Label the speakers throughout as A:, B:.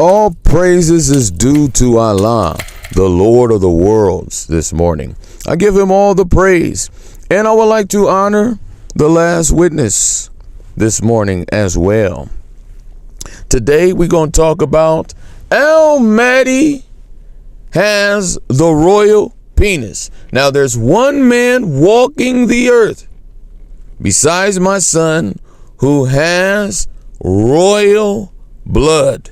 A: All praises is due to Allah, the Lord of the worlds, this morning. I give him all the praise. And I would like to honor the last witness this morning as well. Today we're going to talk about Almahd has the royal penis. Now there's one man walking the earth besides my son who has royal blood.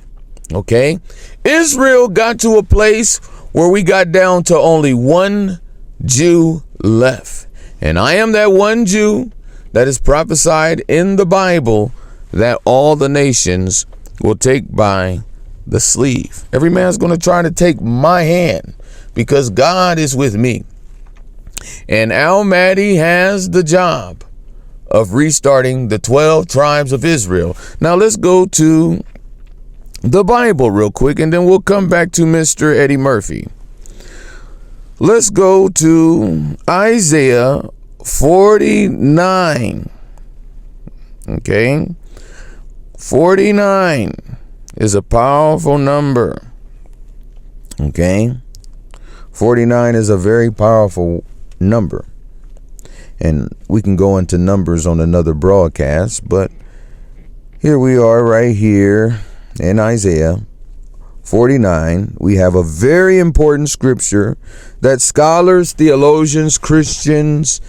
A: Okay, Israel got to a place where we got down to only one Jew left. And I am that one Jew that is prophesied in the Bible that all the nations will take by the sleeve. Every man's going to try to take my hand because God is with me. And Almahd has the job of restarting the 12 tribes of Israel. Now let's go to the Bible real quick, and then we'll come back to Mr. Eddie Murphy. Let's go to Isaiah 49. Okay. 49 is a powerful number. Okay. 49 is a very powerful number. And we can go into numbers on another broadcast, but here we are right here in Isaiah 49. We have a very important scripture that scholars, theologians, Christians,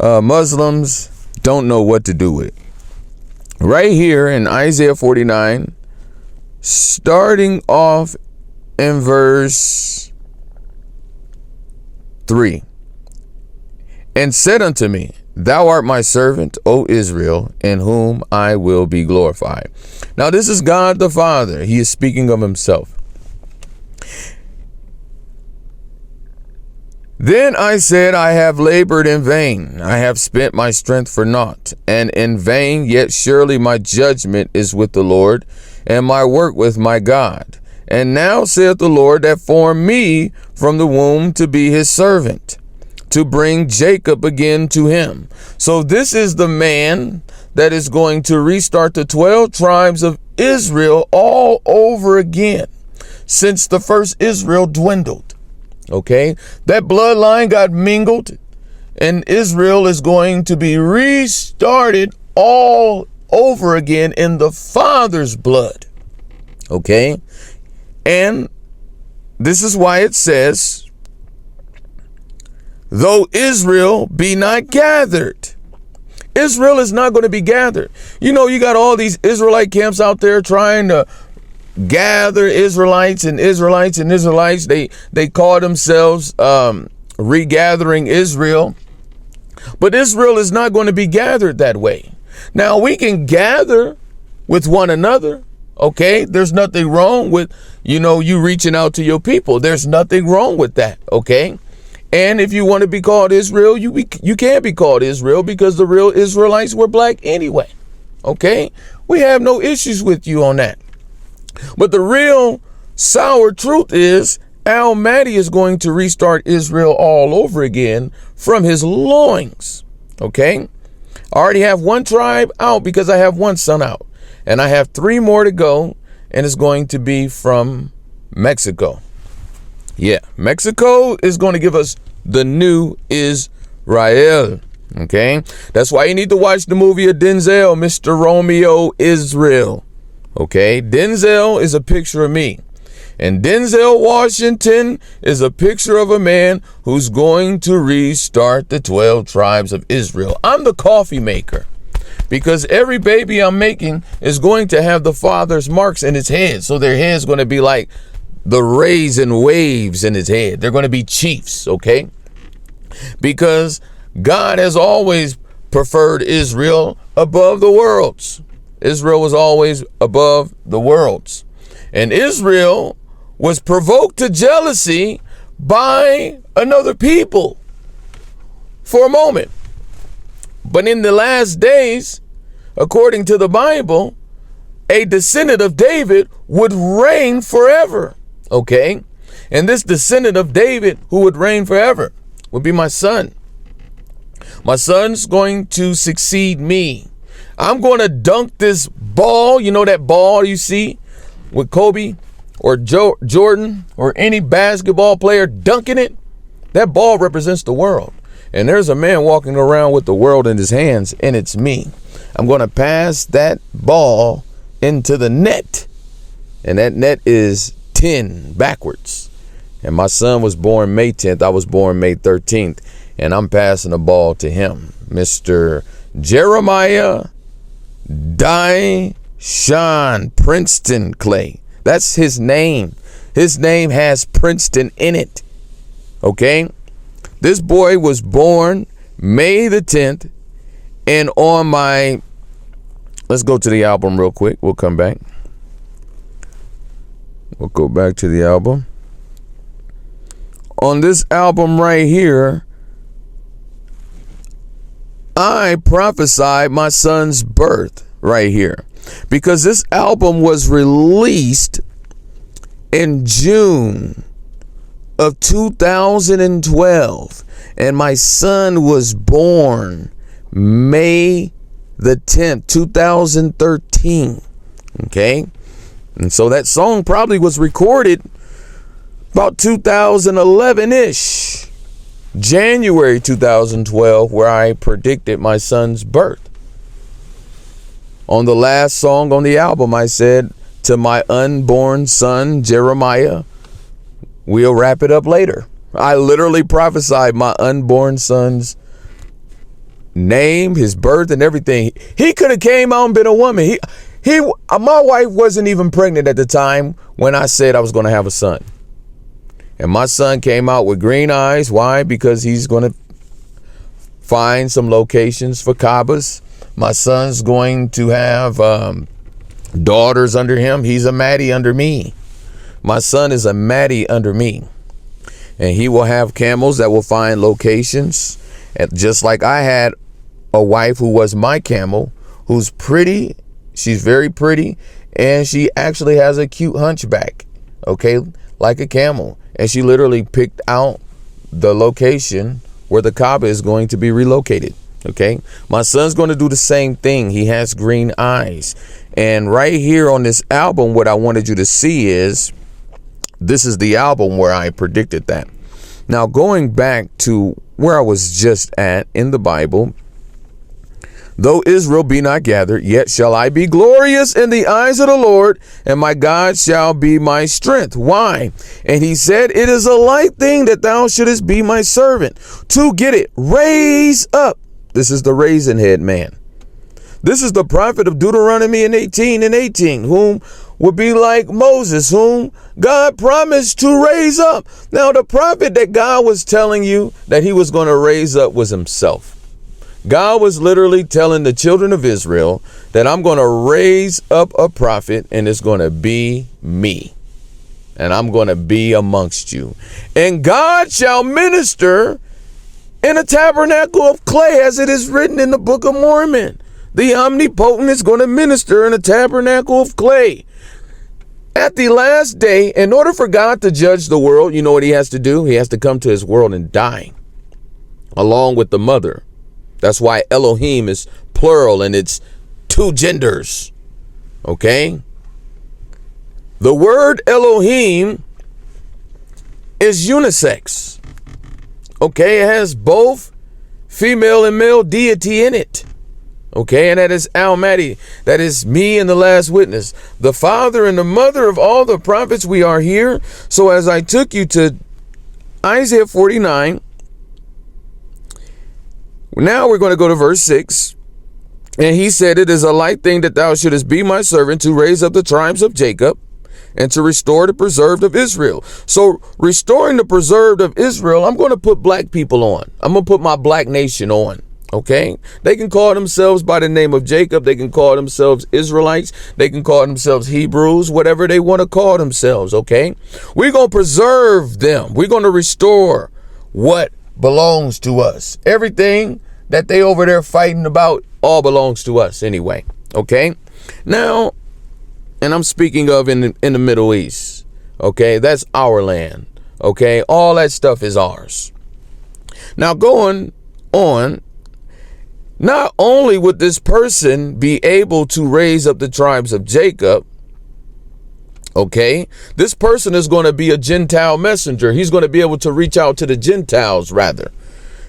A: Muslims don't know what to do with. Right here in Isaiah 49, starting off in verse 3. And said unto me, Thou art my servant, O Israel, in whom I will be glorified. Now this is God the Father. He is speaking of himself. Then I said, I have labored in vain. I have spent my strength for naught, and in vain, yet surely my judgment is with the Lord, and my work with my God. And now saith the Lord that formed me from the womb to be his servant, to bring Jacob again to him. So this is the man that is going to restart the 12 tribes of Israel all over again, since the first Israel dwindled. Okay, that bloodline got mingled, and Israel is going to be restarted all over again in the Father's blood. Okay, and this is why it says, though Israel be not gathered. Israel is not going to be gathered. You know, you got all these Israelite camps out there trying to gather Israelites and Israelites and Israelites. They call themselves regathering Israel. But Israel is not going to be gathered that way. Now, we can gather with one another. Okay, there's nothing wrong with, you reaching out to your people. There's nothing wrong with that. Okay. And if you want to be called Israel, you can be called Israel, because the real Israelites were black anyway. Okay, we have no issues with you on that. But the real sour truth is Almahd is going to restart Israel all over again from his loins. Okay, I already have one tribe out because I have one son out, and I have 3 more to go, and it's going to be from Mexico. Yeah, Mexico is going to give us the new Israel. Okay, that's why you need to watch the movie of Denzel, Mr. Romeo Israel. Okay, Denzel is a picture of me, and Denzel Washington is a picture of a man who's going to restart the 12 tribes of Israel. I'm the coffee maker, because every baby I'm making is going to have the father's marks in its head, so their head's going to be like the rays and waves in his head. They're going to be chiefs, okay? Because God has always preferred Israel above the worlds. Israel was always above the worlds. And Israel was provoked to jealousy by another people for a moment. But in the last days, according to the Bible, a descendant of David would reign forever. Okay, and this descendant of David who would reign forever would be my son. My son's going to succeed me. I'm going to dunk this ball. You know that ball you see with Kobe or Jordan or any basketball player dunking it, that ball represents the world. And there's a man walking around with the world in his hands, and it's me. I'm going to pass that ball into the net, and that net is 10 backwards. And my son was born May 10th. I was born May 13th, and I'm passing the ball to him, Mr. Jeremiah Sean Princeton Clay. That's his name. His name has Princeton in it. Okay? This boy was born May the 10th, and on my, let's go to the album real quick. We'll come back. We'll go back to the album. On this album right here, I prophesied my son's birth right here, because this album was released in June of 2012, and my son was born May the 10th, 2013. Okay, and so that song probably was recorded about 2011-ish, January 2012, where I predicted my son's birth. On the last song on the album, I said, to my unborn son, Jeremiah, we'll wrap it up later. I literally prophesied my unborn son's name, his birth, and everything. He could have came out and been a woman. My wife wasn't even pregnant at the time when I said I was going to have a son. And my son came out with green eyes. Why? Because he's going to find some locations for Kaabas. My son's going to have daughters under him. He's a Maddie under me. My son is a Maddie under me. And he will have camels that will find locations. And just like I had a wife who was my camel, who's pretty. She's very pretty. And she actually has a cute hunchback. Okay, like a camel. And she literally picked out the location where the Kaaba is going to be relocated. Okay, my son's going to do the same thing. He has green eyes. And right here on this album, what I wanted you to see is, this is the album where I predicted that. Now, going back to where I was just at in the Bible, though Israel be not gathered, yet shall I be glorious in the eyes of the Lord, and my God shall be my strength. Why? And he said, it is a light thing that thou shouldest be my servant, to get it, raise up. This is the raisin head man. This is the prophet of Deuteronomy in 18:18, whom would be like Moses, whom God promised to raise up. Now, the prophet that God was telling you that he was going to raise up was himself. God was literally telling the children of Israel that I'm going to raise up a prophet, and it's going to be me. And I'm going to be amongst you. And God shall minister in a tabernacle of clay, as it is written in the Book of Mormon. The omnipotent is going to minister in a tabernacle of clay. At the last day, in order for God to judge the world, you know what he has to do? He has to come to his world and die, along with the mother. That's why Elohim is plural and it's two genders. Okay? The word Elohim is unisex. Okay? It has both female and male deity in it. Okay? And that is Almahd. That is me and the last witness. The father and the mother of all the prophets, we are here. So as I took you to Isaiah 49, now we're going to go to verse 6. And he said, it is a light thing that thou shouldest be my servant, to raise up the tribes of Jacob and to restore the preserved of Israel. So restoring the preserved of Israel, I'm going to put black people on. I'm going to put my black nation on. Okay, they can call themselves by the name of Jacob. They can call themselves Israelites. They can call themselves Hebrews, whatever they want to call themselves. Okay, we're going to preserve them. We're going to restore what belongs to us. Everything that they over there fighting about all belongs to us anyway. Okay, now, and I'm speaking of in the Middle East. Okay, that's our land. Okay, all that stuff is ours. Now, going on, not only would this person be able to raise up the tribes of Jacob, Okay, this person is going to be a Gentile messenger. He's going to be able to reach out to the Gentiles, rather.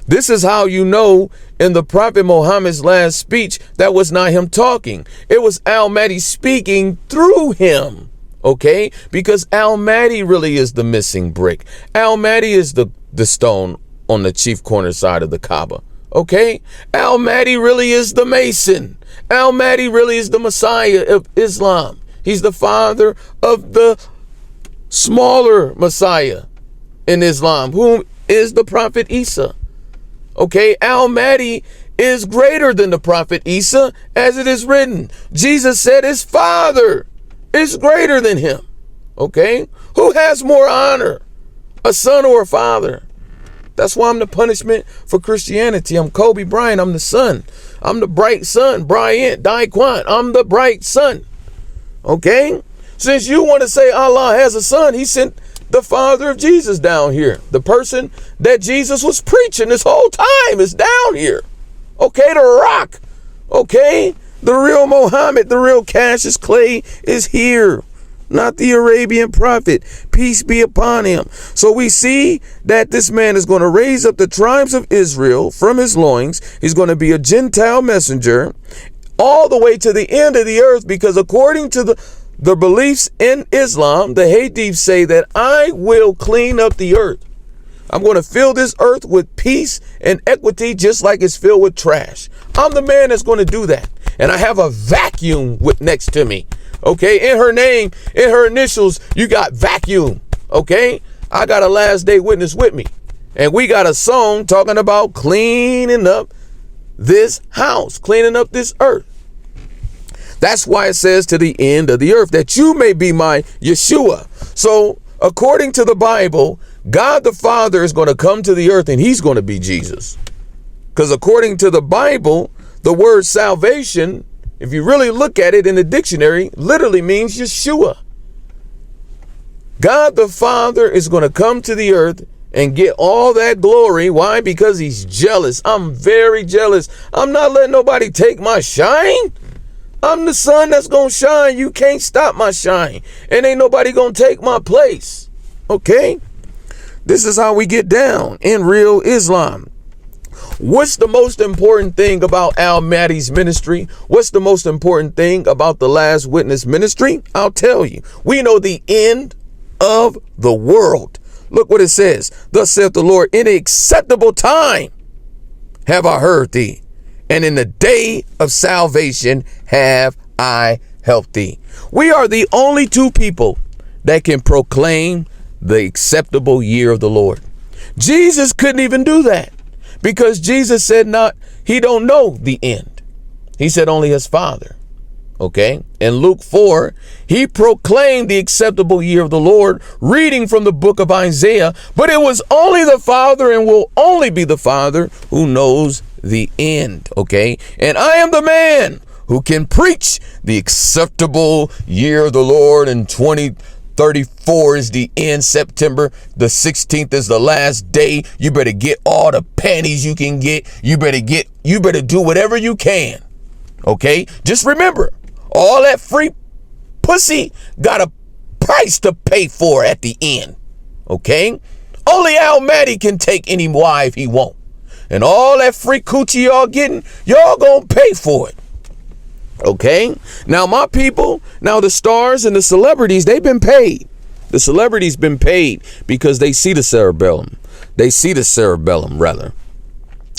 A: This is how you know in the Prophet Muhammad's last speech, that was not him talking. It was Almahd speaking through him. Okay, because Almahd really is the missing brick. Almahd is the stone on the chief corner side of the Kaaba. Okay, Almahd really is the Mason. Almahd really is the Messiah of Islam. He's the father of the smaller Messiah in Islam, whom is the Prophet Isa. Okay, Almahd is greater than the Prophet Isa, as it is written. Jesus said his father is greater than him. Okay, who has more honor, a son or a father? That's why I'm the punishment for Christianity. I'm Kobe Bryant. I'm the son. I'm the bright sun. Bryant Daquan. I'm the bright sun. Okay, since you want to say Allah has a son, he sent the father of Jesus down here. The person that Jesus was preaching this whole time is down here. Okay, the rock. Okay, the real Muhammad, the real Cassius Clay is here, not the Arabian prophet. Peace be upon him. So we see that this man is going to raise up the tribes of Israel from his loins. He's going to be a Gentile messenger all the way to the end of the earth, because according to the beliefs in Islam, the Hadiths say that I will clean up the earth. I'm going to fill this earth with peace and equity, just like it's filled with trash. I'm the man that's going to do that. And I have a vacuum next to me. Okay, in her name, in her initials, you got vacuum. Okay, I got a last day witness with me. And we got a song talking about cleaning up this house, cleaning up this earth. That's why it says to the end of the earth, that you may be my Yeshua. So according to the Bible, God the Father is going to come to the earth and he's going to be Jesus. Because according to the Bible, the word salvation, if you really look at it in the dictionary, literally means Yeshua. God the Father is going to come to the earth and get all that glory. Why? Because he's jealous. I'm very jealous. I'm not letting nobody take my shine. I'm the sun that's going to shine. You can't stop my shine. And ain't nobody going to take my place. Okay? This is how we get down in real Islam. What's the most important thing about Almahd's ministry? What's the most important thing about the last witness ministry? I'll tell you. We know the end of the world. Look what it says. Thus saith the Lord, in acceptable time have I heard thee, and in the day of salvation have I helped thee. We are the only two people that can proclaim the acceptable year of the Lord. Jesus couldn't even do that, because Jesus said he don't know the end. He said only his Father. Okay, in Luke 4, he proclaimed the acceptable year of the Lord, reading from the book of Isaiah, but it was only the Father, and will only be the Father, who knows the end. Okay, and I am the man who can preach the acceptable year of the Lord, and 2034 is the end. September the 16th is the last day. You better get all the panties you can get. You better do whatever you can. Okay, just remember, all that free pussy got a price to pay for at the end. Okay, only Almahd can take any wife he want, and all that free coochie y'all getting, y'all gonna pay for it. Okay, now my people, now the stars and the celebrities, they've been paid. The celebrities been paid because they see the cerebellum. They see the cerebellum, rather.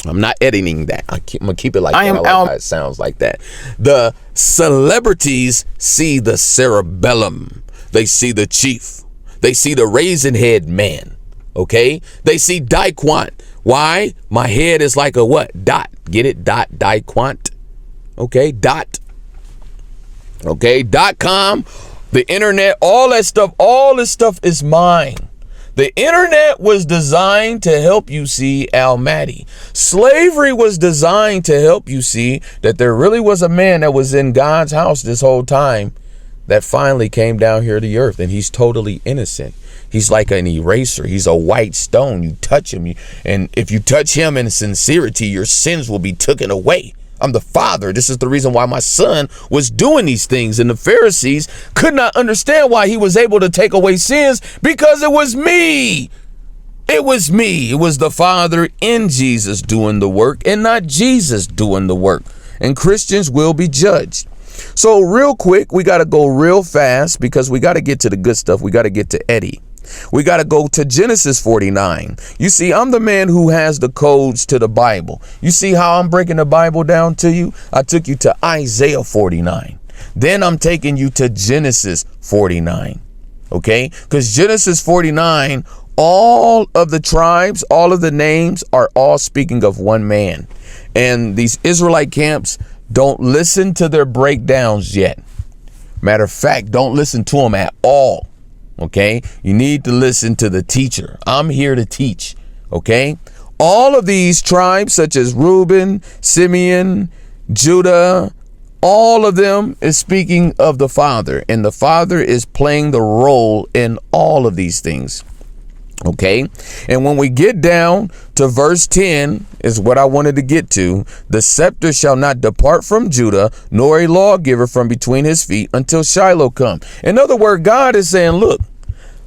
A: I'm not editing that. I'm gonna keep it like that. I like how it sounds like that. The celebrities see the cerebellum. They see the chief. They see the raisin head man. Okay, they see Daquant. Why? My head is like a what? Dot. Get it? Dot. Daquant. Okay, dot. Okay, .com, the internet, all that stuff, all this stuff is mine. The internet was designed to help you see Almahd. Slavery was designed to help you see that there really was a man that was in God's house this whole time that finally came down here to the earth, and he's totally innocent. He's like an eraser. He's a white stone. You touch him, and if you touch him in sincerity, your sins will be taken away. I'm the Father. This is the reason why my Son was doing these things. And the Pharisees could not understand why he was able to take away sins, because it was me. It was me. It was the Father in Jesus doing the work and not Jesus doing the work. And Christians will be judged. So real quick, we got to go real fast because we got to get to the good stuff. We got to get to Eddie. We got to go to Genesis 49. You see, I'm the man who has the codes to the Bible. You see how I'm breaking the Bible down to you? I took you to Isaiah 49. Then I'm taking you to Genesis 49. Okay? Because Genesis 49, all of the tribes, all of the names are all speaking of one man. And these Israelite camps don't listen to their breakdowns yet. Matter of fact, don't listen to them at all. Okay, you need to listen to the teacher. I'm here to teach. Okay, all of these tribes, such as Reuben, Simeon, Judah, all of them is speaking of the Father, and the Father is playing the role in all of these things. Okay, and when we get down to verse 10 is what I wanted to get to. The scepter shall not depart from Judah, nor a lawgiver from between his feet until Shiloh come. In other words, God is saying, look,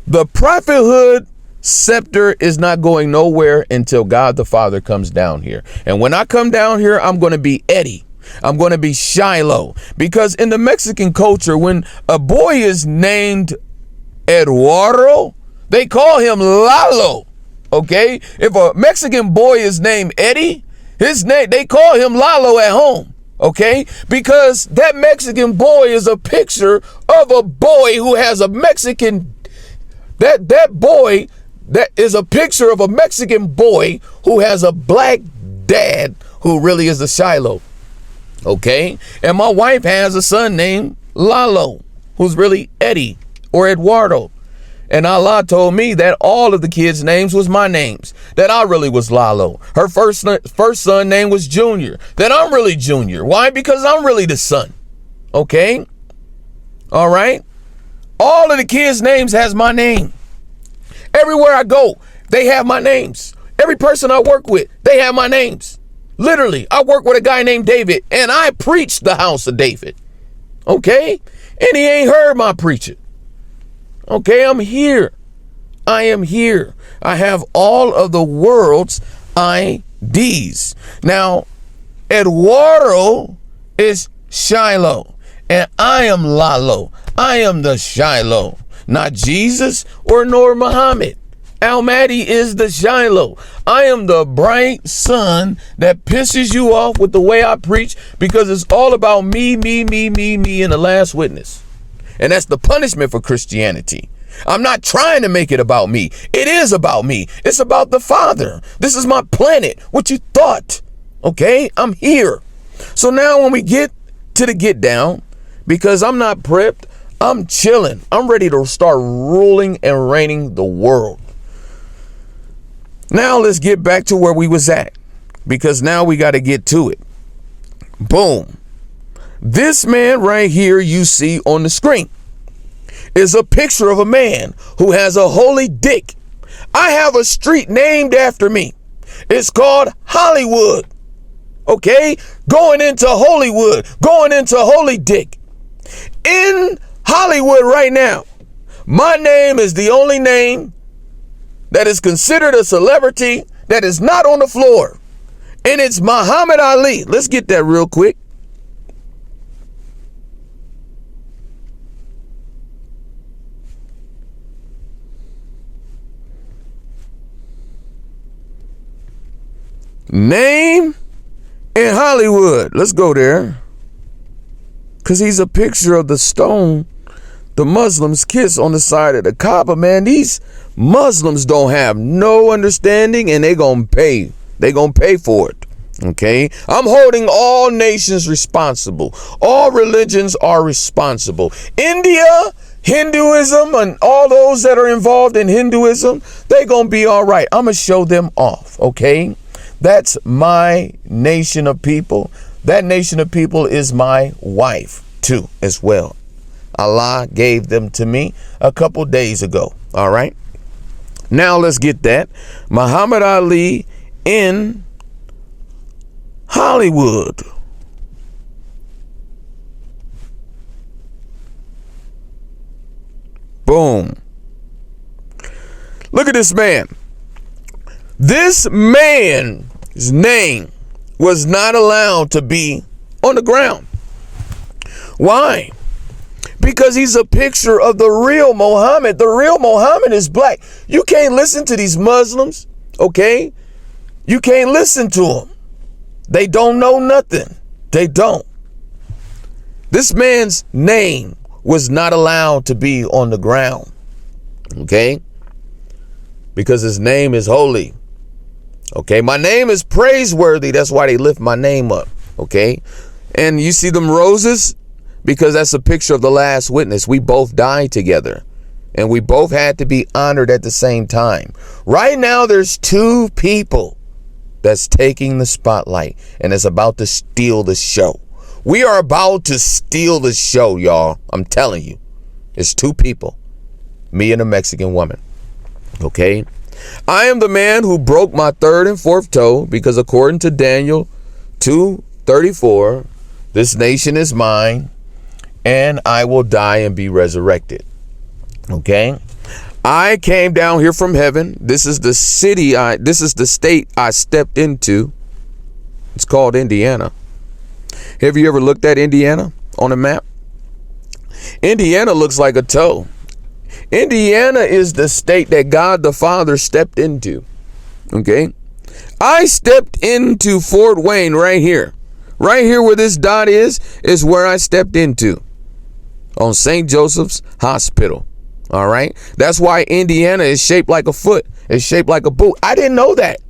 A: the prophethood scepter is not going nowhere until God the Father comes down here. And when I come down here, I'm going to be Eddie. I'm going to be Shiloh. Because in the Mexican culture, when a boy is named Eduardo, they call him Lalo. Okay, if a Mexican boy is named Eddie, his name, they call him Lalo at home. Okay, because that Mexican boy is a picture of a boy who has a Mexican. That boy, that is a picture of a Mexican boy who has a black dad who really is a Shiloh. Okay, and my wife has a son named Lalo, who's really Eddie or Eduardo. And Allah told me that all of the kids' names was my names, that I really was Lalo. Her first son name was Junior, that I'm really Junior. Why? Because I'm really the son. Okay? All right? All of the kids' names has my name. Everywhere I go, they have my names. Every person I work with, they have my names. Literally, I work with a guy named David, and I preach the house of David. Okay? And he ain't heard my preaching. Okay, I'm here. I am here. I have all of the world's IDs. Now, Eduardo is Shiloh, and I am Lalo. I am the Shiloh, not Jesus or nor Muhammad. Almahd is the Shiloh. I am the bright sun that pisses you off with the way I preach, because it's all about me, me, me, me, me, and the last witness. And that's the punishment for Christianity. I'm not trying to make it about me. It is about me. It's about the Father. This is my planet. What you thought? Okay, I'm here. So now when we get to the get down, because I'm not prepped, I'm chilling. I'm ready to start ruling and reigning the world. Now let's get back to where we was at, because now we got to get to it. Boom. This man right here you see on the screen is a picture of a man who has a holy dick. I have a street named after me. It's called Hollywood. Okay? Going into Hollywood, going into Holy Dick. In Hollywood right now, my name is the only name that is considered a celebrity that is not on the floor. And it's Muhammad Ali. Let's get that real quick. Name in Hollywood. Let's go there. Because he's a picture of the stone the Muslims kiss on the side of the Kaaba. Man, these Muslims don't have no understanding, and they gonna pay. They gonna pay for it. Okay? I'm holding all nations responsible. All religions are responsible. India, Hinduism, and all those that are involved in Hinduism, they gonna be all right. I'm gonna show them off. Okay? That's my nation of people. That nation of people is my wife too, as well. Allah gave them to me a couple days ago. All right. Now let's get that. Muhammad Ali in Hollywood. Boom. Look at this man. This man's name was not allowed to be on the ground. Why? Because he's a picture of the real Muhammad. The real Muhammad is black. You can't listen to these Muslims, okay? You can't listen to them. They don't know nothing. They don't. This man's name was not allowed to be on the ground, okay? Because his name is holy. Okay, my name is praiseworthy. That's why they lift my name up, okay? And you see them roses? Because that's a picture of the last witness. We both died together, and we both had to be honored at the same time. Right now, there's two people that's taking the spotlight and is about to steal the show. We are about to steal the show, y'all. I'm telling you. It's two people, me and a Mexican woman, okay? I am the man who broke my third and fourth toe because according to Daniel 2:34, this nation is mine and I will die and be resurrected. Okay. I came down here from heaven. This is the state I stepped into. It's called Indiana. Have you ever looked at Indiana on a map? Indiana looks like a toe. Indiana is the state that God the Father stepped into. Okay. I stepped into Fort Wayne right here. Right here where this dot is where I stepped into. On St. Joseph's Hospital. All right. That's why Indiana is shaped like a foot. It's shaped like a boot. I didn't know that.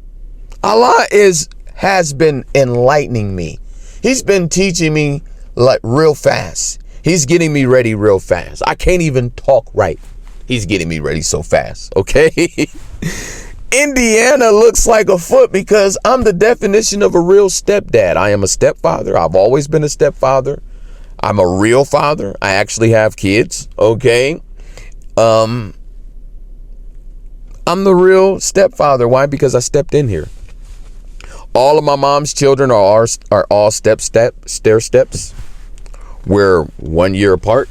A: Allah has been enlightening me. He's been teaching me like real fast. He's getting me ready real fast. I can't even talk right. He's getting me ready so fast. Okay. Indiana looks like a foot because I'm the definition of a real stepdad. I am a stepfather. I've always been a stepfather. I'm a real father. I actually have kids. Okay. I'm the real stepfather. Why? Because I stepped in here. All of my mom's children are all stair steps. We're 1 year apart.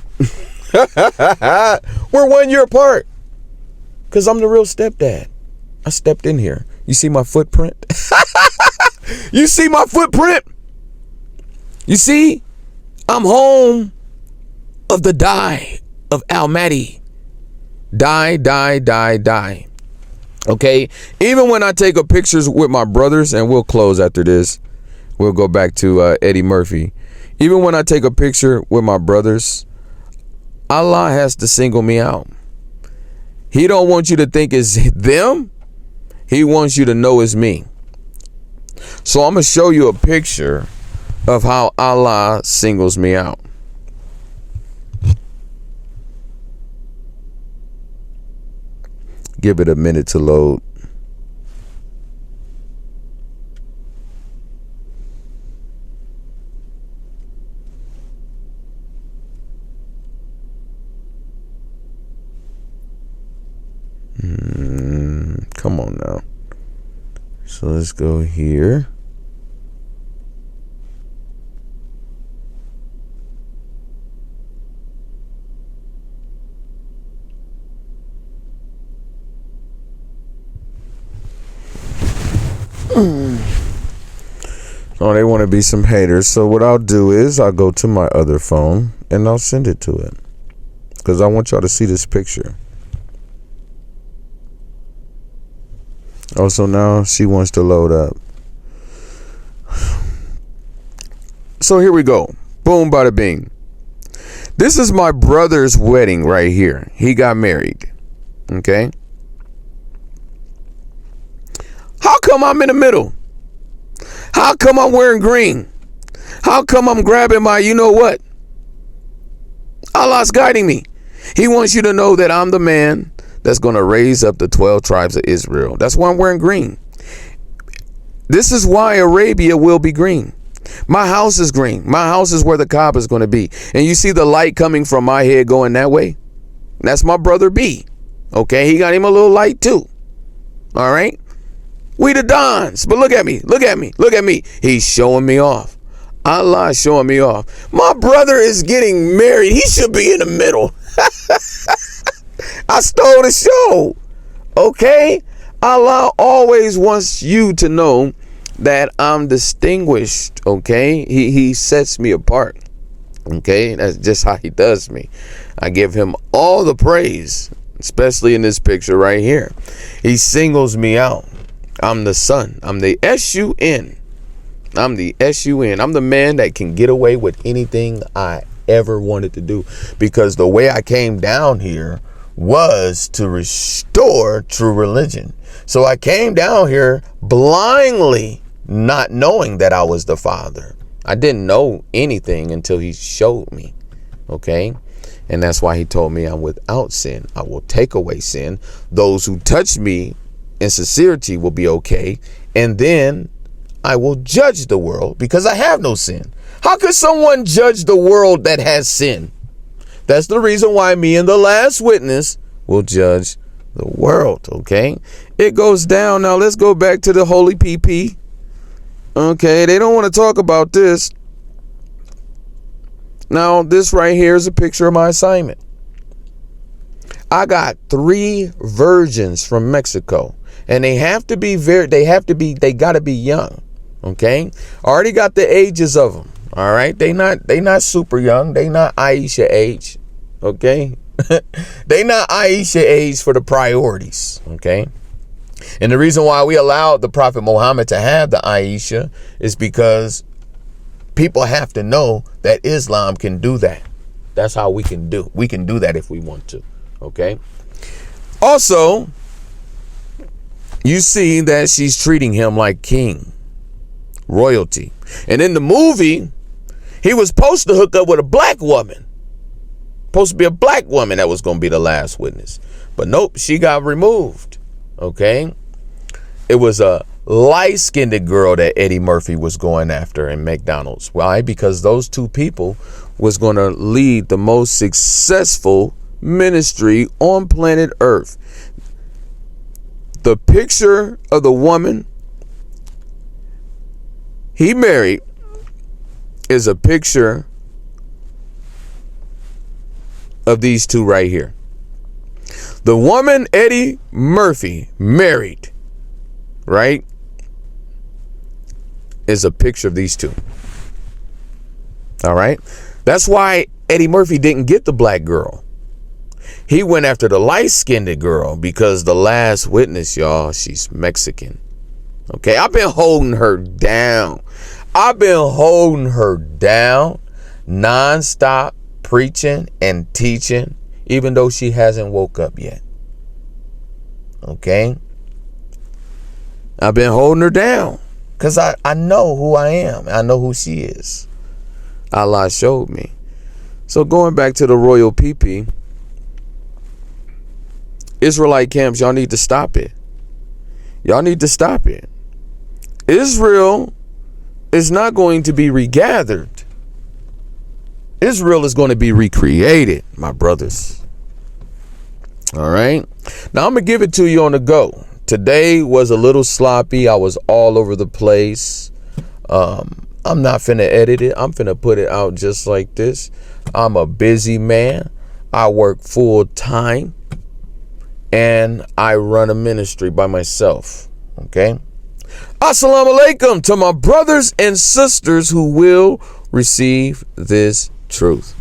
A: We're 1 year apart. Because I'm the real stepdad. I stepped in here. You see my footprint? You see my footprint? You see? I'm home of the die of Almahd. Die. Okay? Even when I take pictures with my brothers, and we'll close after this. We'll go back to Eddie Murphy. Even when I take a picture with my brothers, Allah has to single me out. He don't want you to think it's them. He wants you to know it's me. So I'm going to show you a picture of how Allah singles me out. Give it a minute to load. Come on now. So let's go here. Oh, they want to be some haters. So what I'll do is I'll go to my other phone and I'll send it to it. Because I want y'all to see this picture. Oh, so now she wants to load up. So here we go. Boom, bada bing. This is my brother's wedding right here. He got married. Okay. How come I'm in the middle? How come I'm wearing green? How come I'm grabbing my you know what? Allah's guiding me. He wants you to know that I'm the man that's going to raise up the 12 tribes of Israel. That's why I'm wearing green. This is why Arabia will be green. My house is green. My house is where the Kaaba is going to be. And you see the light coming from my head going that way? That's my brother B. Okay, he got him a little light too. All right. We the Dons. But look at me. Look at me. Look at me. He's showing me off. Allah is showing me off. My brother is getting married. He should be in the middle. I stole the show. Okay? Allah always wants you to know that I'm distinguished. Okay? He sets me apart. Okay? That's just how he does me. I give him all the praise, especially in this picture right here. He singles me out. I'm the son. I'm the S-U-N. I'm the S-U-N. I'm the man that can get away with anything I ever wanted to do, because the way I came down here was to restore true religion. So I came down here blindly, not knowing that I was the Father. I didn't know anything until he showed me. Okay? And that's why he told me I'm without sin. I will take away sin. Those who touch me in sincerity will be okay. And then I will judge the world because I have no sin. How could someone judge the world that has sin? That's the reason why me and the last witness will judge the world. Okay? It goes down. Now let's go back to the holy PP. Okay, they don't want to talk about this. Now, this right here is a picture of my assignment. I got 3 virgins from Mexico, and they gotta be young. Okay, I already got the ages of them. All right, they not super young. They not Aisha age. Okay, they not Aisha age for the priorities. Okay, and the reason why we allowed the Prophet Muhammad to have the Aisha is because people have to know that Islam can do that. That's how we can do. We can do that if we want to. Okay. Also, you see that she's treating him like king, royalty. And in the movie, he was supposed to hook up with a black woman. Supposed to be a black woman that was going to be the last witness. But nope, she got removed. Okay. It was a light-skinned girl that Eddie Murphy was going after in McDonald's. Why? Because those 2 people was going to lead the most successful ministry on planet Earth. The picture of the woman he married is a picture of these 2 right here. The woman Eddie Murphy married, right, is a picture of these 2. All right. That's why Eddie Murphy didn't get the black girl. He went after the light-skinned girl because the last witness, y'all, she's Mexican. Okay. I've been holding her down. Nonstop, preaching and teaching, even though she hasn't woke up yet. Okay. I've been holding her down because I know who I am. I know who she is. Allah showed me. So going back to the royal PP, Israelite camps, y'all need to stop it. Y'all need to stop it. Israel is not going to be regathered. Israel is going to be recreated, my brothers. All right. Now I'm going to give it to you on the go. Today was a little sloppy. I was all over the place. I'm not finna edit it. I'm finna put it out just like this. I'm a busy man. I work full time. And I run a ministry by myself. Okay. Assalamu alaikum to my brothers and sisters who will receive this truth.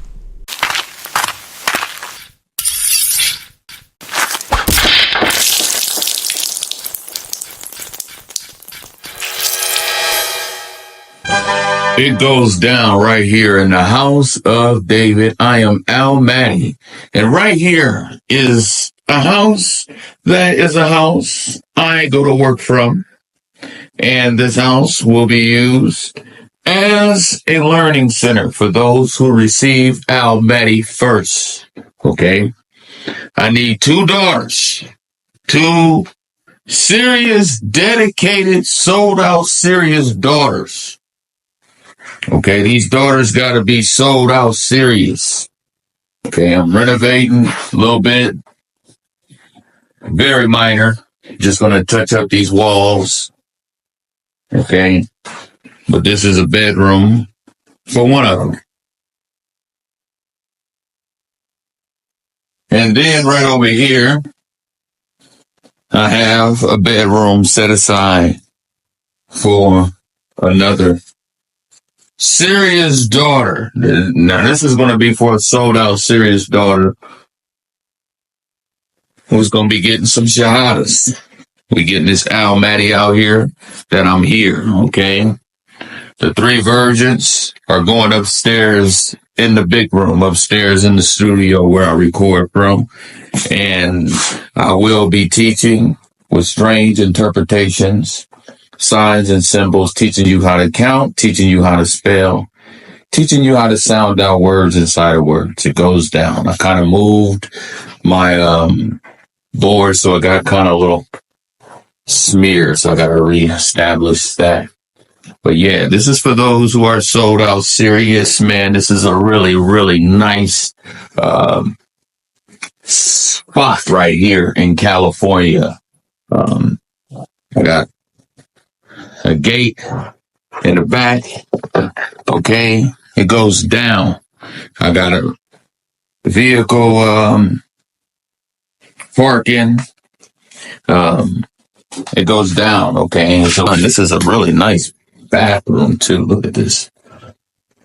B: It goes down right here in the house of David. I am Almahd. And right here is a house that is a house I go to work from. And this house will be used as a learning center for those who receive Almahd first. Okay? I need 2 daughters. 2 serious, dedicated, sold out, serious daughters. Okay, these daughters got to be sold out serious. Okay, I'm renovating a little bit. Very minor. Just going to touch up these walls. Okay, but this is a bedroom for one of them. And then right over here, I have a bedroom set aside for another serious daughter. Now, this is going to be for a sold out serious daughter who's going to be getting some shahadas. We getting this Almahd out here that I'm here, okay? The 3 virgins are going upstairs in the big room, upstairs in the studio where I record from. And I will be teaching with strange interpretations, signs and symbols, teaching you how to count, teaching you how to spell, teaching you how to sound out words inside of words. It goes down. I kind of moved my board, so it got kind of a little smeared, so I got to reestablish that. But yeah, this is for those who are sold out serious, man. This is a really, really nice spot right here in California. I got a gate in the back. Okay, it goes down. I got a vehicle parking. It goes down. Okay, so this is a really nice bathroom too. Look at this.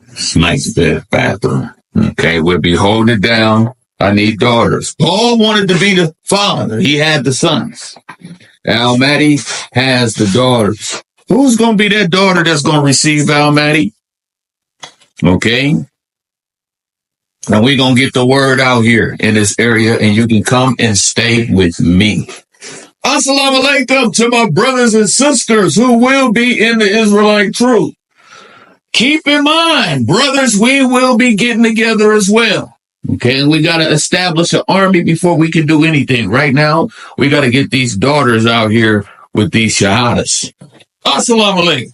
B: It's a nice bathroom. Okay, we'll be holding it down. I need daughters. Paul wanted to be the father. He had the sons. Almahd has the daughters. Who's going to be that daughter that's going to receive Almahd? Okay. And we're going to get the word out here in this area, and you can come and stay with me. Assalamu alaikum to my brothers and sisters who will be in the Israelite truth. Keep in mind, brothers, we will be getting together as well. Okay, and we got to establish an army before we can do anything. Right now, we got to get these daughters out here with these shahadas. Assalamu alaikum.